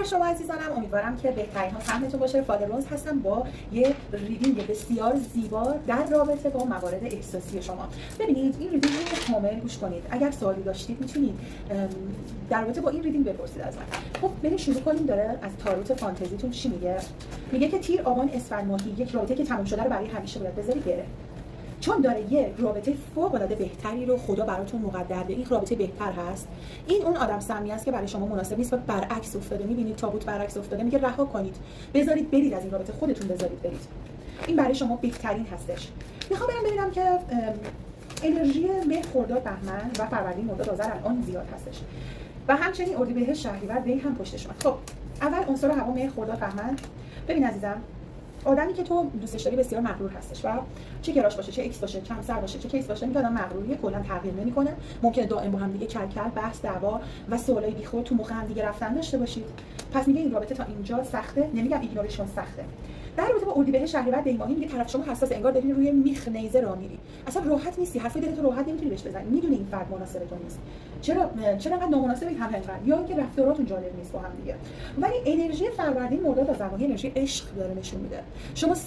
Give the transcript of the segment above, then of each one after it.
شما عزیزانم، امیدوارم که بهترین ها سمتتون باشه. فادر رونز هستم با یه ریدینگ بسیار زیبا در رابطه با موارد احساسی شما. ببینید این ریدینگ رو کامل گوش کنید. اگر سوالی داشتید میتونید در رابطه با این ریدینگ بپرسید از من. خب بریم شروع کنیم. داره از تاروت فانتزیتون چی میگه؟ میگه که تیر، آبان، اسفند ماهی یک رابطه که تموم شده رو برای همیشه باید بذاری بره، چون داره یه رابطه فوق‌العاده بهتری رو خدا براتون مقدر به. این رابطه بهتر هست. این اون آدم سمی است که برای شما مناسب نیست و برعکس افتاده. می‌بینید تابوت برعکس افتاده. میگه رها کنید، بذارید برید از این رابطه، خودتون بذارید برید. این برای شما بهترین هستش. میخوام برم ببینم که انرژی مه، خرداد، بهمن و فروردین، مرداد، آذر الان زیاد هستش و همچنین اردیبهشت، شهریور، دی هم پشت شما. خب اول عنصر هوا، مه، خرداد، بهمن. ببین عزیزم، آدمی که تو دوستش داری بسیار مغرور هستش و چه گراش باشه، چه ایکس باشه، کم سر باشه، چه کیس باشه، میگه آدم مغروریه، کلا تغییر نمیکنه. ممکنه دائم با هم دیگه کلکل، بحث، دعوا و سوالای بیخود تو مخ هم دیگه رفتن داشته باشید. پس میگه این رابطه تا اینجا سخته. نمیگم ایگنورش کن، سخته. در رابطه با اردیبهشت، شهریور، دی ماهی میگه طرف شما حساس، انگار دارین روی میخ نیزه راه میری. اصلا راحت نیستی، حرف دلت راحت نمیتونی بهش بزنی. میدونی این فرد مناسب تو نیست. چرا انقدر نامناسبی هم انقدر، یا اینکه رفتاراتون جالب نیست با هم دیگه. ولی انرژی فروردین، مرداد و زمانی انرژی عشق داره نشون میده. شما 100%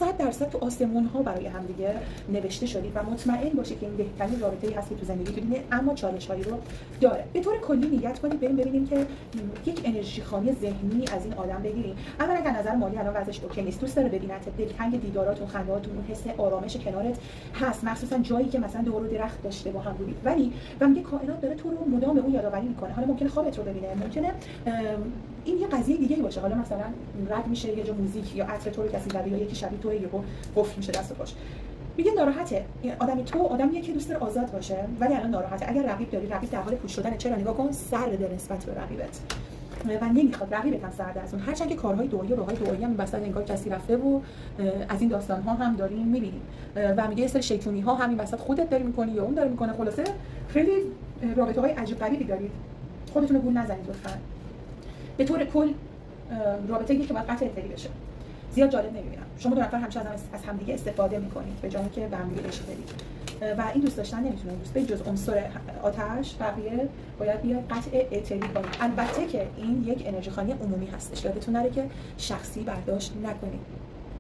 تو آسمون ها برای هم دیگه نوشته شدید و مطمئن باشید که این بهترین رابطه‌ای هست که تو زندگیتون دارید، اما چالش‌هایی رو داره. به طور کلی نیت کنید بریم ببینیم که یک انرژی خامی ذهنی از این آدم بگیریم. اولا از نظر مالی الان وضعش اوکی نیست. دوست داره ببینت، دلتنگ دیداراتون، خنده‌هاتون، اون حس آرامش کنارت هست، مخصوصا جایی که مثلا دور و درخت داشته با هم بودید. ولی و میگه کائنات داره تو رو مدام به اون یادآوری میکنه. حالا ممکنه خوابت رو ببینه، ممکنه این یه قضیه دیگه باشه. حالا مثلا رد میشه یه جا موزیک یا عطر تو رو کسی زده یا یکی شبیه توئه یهو قفل میشه دست و پاش. میگه ناراحته. این آدمی تو آدمیه که دوست داره آزاد باشه ولی الان ناراحته. اگر رقیب داری، رقیب در حال پوش شدن. چرا؟ نگاه کن، سرد نسبت به رقیبت و نمیخواد رقیبت هم سرد از اون. هرچند که کارهای دعایی و راههای دعایی هم وسط انگار کسی رفته و از این داستان ها هم داریم میبینیم و میگه یه سری شیطونی ها همین وسط خودت داری میکنی یا اون داره میکنه. خلاصه خیلی رابطه های عجیب غریبی دارید. خودتون رو گول نزنید لطفا. به طور کل رابطه‌ای که باید قطع اطلاعی بشه. زیاد جالب نمیبینم. شما دو نفر همیشه از همدیگه استفاده میکنید به جایی که به هم دیگه عشق بدید و این دوست داشتن نمیتونه دوست به جز عنصر آتش بقیه باید بیاد قطع اعتباری کنید. البته که این یک انرژی خانی عمومی هستش. یادتون نره که شخصی برداشت نکنید.